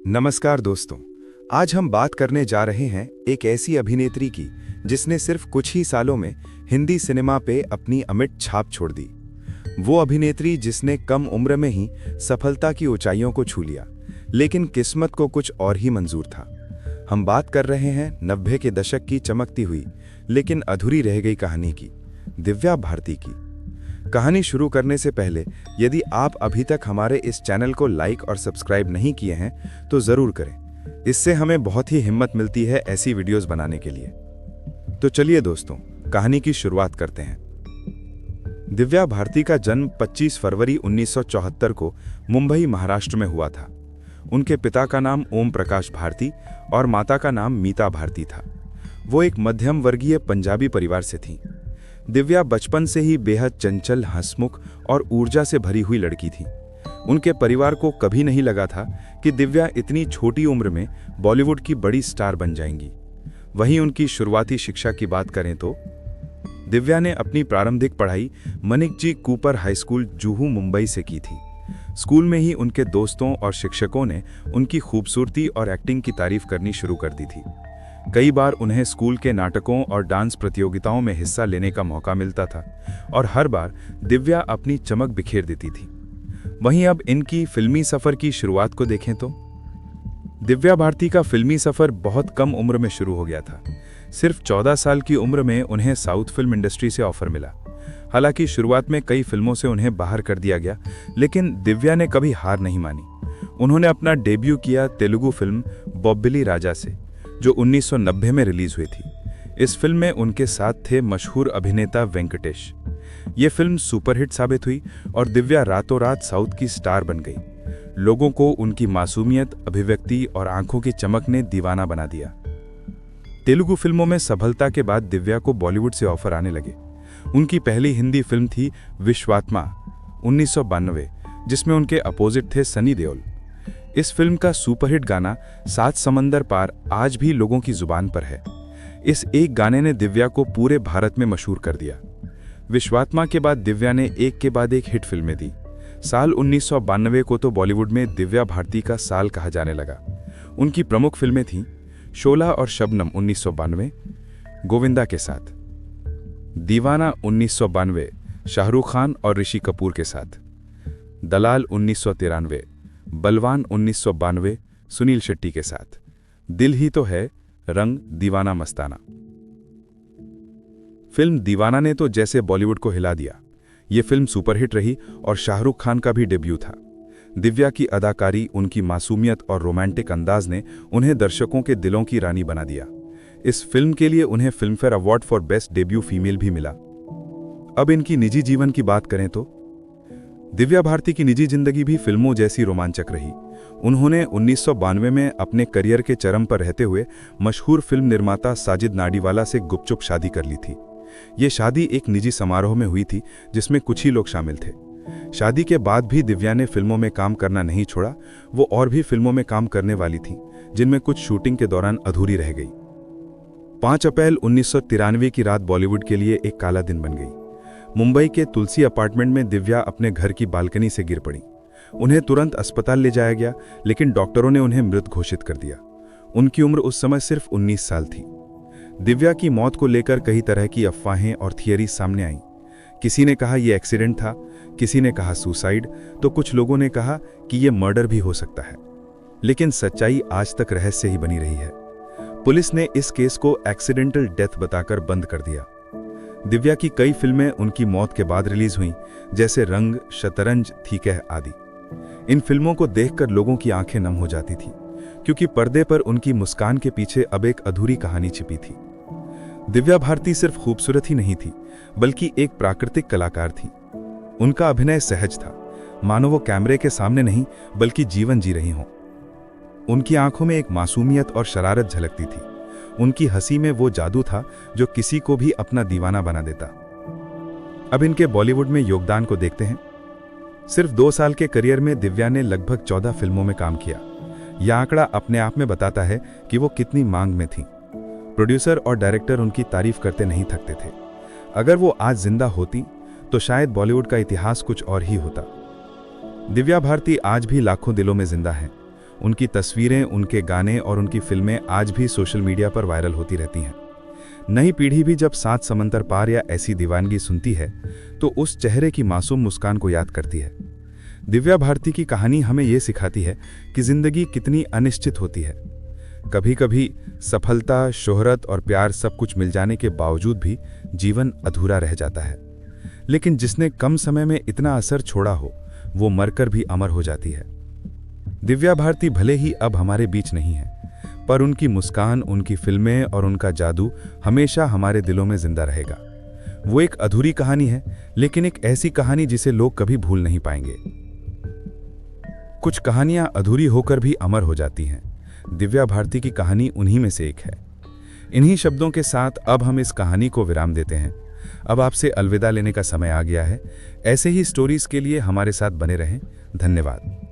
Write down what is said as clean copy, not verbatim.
नमस्कार दोस्तों। आज हम बात करने जा रहे हैं एक ऐसी अभिनेत्री की जिसने सिर्फ कुछ ही सालों में हिंदी सिनेमा पे अपनी अमिट छाप छोड़ दी। वो अभिनेत्री जिसने कम उम्र में ही सफलता की ऊंचाइयों को छू लिया, लेकिन किस्मत को कुछ और ही मंजूर था। हम बात कर रहे हैं 90 के दशक की चमकती हुई लेकिन अधूरी रह गई कहानी की, दिव्या भारती की। कहानी शुरू करने से पहले यदि आप अभी तक हमारे इस चैनल को लाइक और सब्सक्राइब नहीं किए हैं तो ज़रूर करें। इससे हमें बहुत ही हिम्मत मिलती है ऐसी वीडियोस बनाने के लिए। तो चलिए दोस्तों, कहानी की शुरुआत करते हैं। दिव्या भारती का जन्म 25 फरवरी 1974 को मुंबई, महाराष्ट्र में हुआ था। उनके पिता का नाम ओम प्रकाश भारती और माता का नाम मीता भारती था। वो एक मध्यम वर्गीय पंजाबी परिवार से थीं। दिव्या बचपन से ही बेहद चंचल, हंसमुख और ऊर्जा से भरी हुई लड़की थी। उनके परिवार को कभी नहीं लगा था कि दिव्या इतनी छोटी उम्र में बॉलीवुड की बड़ी स्टार बन जाएंगी। वहीं उनकी शुरुआती शिक्षा की बात करें तो दिव्या ने अपनी प्रारंभिक पढ़ाई Manik ji Cooper high school, Juhu, Mumbai से की थी। स्कूल में ही उनके दोस्तों और शिक्षकों ने उनकी खूबसूरती और एक्टिंग की तारीफ करनी शुरू कर दी थी। कई बार उन्हें स्कूल के नाटकों और डांस प्रतियोगिताओं में हिस्सा लेने का मौका मिलता था और हर बार दिव्या अपनी चमक बिखेर देती थी। वहीं अब इनकी फिल्मी सफर की शुरुआत को देखें तो दिव्या भारती का फिल्मी सफर बहुत कम उम्र में शुरू हो गया था। सिर्फ 14 साल की उम्र में उन्हें साउथ फिल्म इंडस्ट्री से ऑफर मिला। हालांकि शुरुआत में कई फिल्मों से उन्हें बाहर कर दिया गया, लेकिन दिव्या ने कभी हार नहीं मानी। उन्होंने अपना डेब्यू किया तेलुगु फिल्म बॉब्बिली राजा से, जो 1990 में रिलीज हुई थी। इस फिल्म में उनके साथ थे मशहूर अभिनेता वेंकटेश। ये फिल्म सुपरहिट साबित हुई और दिव्या रातों रात साउथ की स्टार बन गई। लोगों को उनकी मासूमियत, अभिव्यक्ति और आंखों की चमक ने दीवाना बना दिया। तेलुगु फिल्मों में सफलता के बाद दिव्या को बॉलीवुड से ऑफर आने लगे। उनकी पहली हिंदी फिल्म थी विश्वात्मा 1992, जिसमें उनके अपोजिट थे सनी देओल। इस फिल्म का सुपरहिट गाना सात समंदर पार आज भी लोगों की जुबान पर है। इस एक गाने ने दिव्या को पूरे भारत में मशहूर कर दिया। विश्वात्मा के बाद दिव्या ने एक के बाद एक हिट फिल्में दी। साल 1992 को तो बॉलीवुड में दिव्या भारती का साल कहा जाने लगा। उनकी प्रमुख फिल्में थीं शोला और शबनम 1992 गोविंदा के साथ, दीवाना 1992 शाहरुख खान और ऋषि कपूर के साथ, दलाल 1993, बलवान 1992 सुनील शेट्टी के साथ, दिल ही तो है, रंग, दीवाना मस्ताना। फिल्म दीवाना ने तो जैसे बॉलीवुड को हिला दिया। ये फिल्म सुपरहिट रही और शाहरुख खान का भी डेब्यू था। दिव्या की अदाकारी, उनकी मासूमियत और रोमांटिक अंदाज ने उन्हें दर्शकों के दिलों की रानी बना दिया। इस फिल्म के लिए उन्हें Filmfare award for best debut female भी मिला। अब इनकी निजी जीवन की बात करें तो दिव्या भारती की निजी जिंदगी भी फिल्मों जैसी रोमांचक रही। उन्होंने 1992 में अपने करियर के चरम पर रहते हुए मशहूर फिल्म निर्माता साजिद नाडीवाला से गुपचुप शादी कर ली थी। ये शादी एक निजी समारोह में हुई थी जिसमें कुछ ही लोग शामिल थे। शादी के बाद भी दिव्या ने फिल्मों में काम करना नहीं छोड़ा। वो और भी फिल्मों में काम करने वाली थी, जिनमें कुछ शूटिंग के दौरान अधूरी रह गई। 5 अप्रैल 1993 की रात बॉलीवुड के लिए एक काला दिन बन गई। मुंबई के तुलसी अपार्टमेंट में दिव्या अपने घर की बालकनी से गिर पड़ी। उन्हें तुरंत अस्पताल ले जाया गया, लेकिन डॉक्टरों ने उन्हें मृत घोषित कर दिया। उनकी उम्र उस समय सिर्फ 19 साल थी। दिव्या की मौत को लेकर कई तरह की अफवाहें और थियरी सामने आईं। किसी ने कहा यह एक्सीडेंट था, किसी ने कहा सुसाइड, तो कुछ लोगों ने कहा कि यह मर्डर भी हो सकता है। लेकिन सच्चाई आज तक रहस्य ही बनी रही है। पुलिस ने इस केस को एक्सीडेंटल डेथ बताकर बंद कर दिया। दिव्या की कई फिल्में उनकी मौत के बाद रिलीज हुईं, जैसे रंग, शतरंज, ठीक है आदि। इन फिल्मों को देखकर लोगों की आंखें नम हो जाती थी, क्योंकि पर्दे पर उनकी मुस्कान के पीछे अब एक अधूरी कहानी छिपी थी। दिव्या भारती सिर्फ खूबसूरत ही नहीं थी, बल्कि एक प्राकृतिक कलाकार थी। उनका अभिनय सहज था, मानो वो कैमरे के सामने नहीं बल्कि जीवन जी रही हों। उनकी आंखों में एक मासूमियत और शरारत झलकती थी। उनकी हंसी में वो जादू था जो किसी को भी अपना दीवाना बना देता। अब इनके बॉलीवुड में योगदान को देखते हैं। सिर्फ 2 साल के करियर में दिव्या ने लगभग 14 फिल्मों में काम किया। यह आंकड़ा अपने आप में बताता है कि वो कितनी मांग में थी। प्रोड्यूसर और डायरेक्टर उनकी तारीफ करते नहीं थकते थे। अगर वो आज जिंदा होती तो शायद बॉलीवुड का इतिहास कुछ और ही होता। दिव्या भारती आज भी लाखों दिलों में जिंदा हैं। उनकी तस्वीरें, उनके गाने और उनकी फिल्में आज भी सोशल मीडिया पर वायरल होती रहती हैं। नई पीढ़ी भी जब सात समंदर पार या ऐसी दीवानगी सुनती है तो उस चेहरे की मासूम मुस्कान को याद करती है। दिव्या भारती की कहानी हमें ये सिखाती है कि जिंदगी कितनी अनिश्चित होती है। कभी कभी सफलता, शोहरत और प्यार सब कुछ मिल जाने के बावजूद भी जीवन अधूरा रह जाता है। लेकिन जिसने कम समय में इतना असर छोड़ा हो, वो मरकर भी अमर हो जाती है। दिव्या भारती भले ही अब हमारे बीच नहीं है, पर उनकी मुस्कान, उनकी फिल्में और उनका जादू हमेशा हमारे दिलों में जिंदा रहेगा। वो एक अधूरी कहानी है, लेकिन एक ऐसी कहानी जिसे लोग कभी भूल नहीं पाएंगे। कुछ कहानियां अधूरी होकर भी अमर हो जाती हैं। दिव्या भारती की कहानी उन्हीं में से एक है। इन्हीं शब्दों के साथ अब हम इस कहानी को विराम देते हैं। अब आपसे अलविदा लेने का समय आ गया है। ऐसे ही स्टोरीज के लिए हमारे साथ बने रहें। धन्यवाद।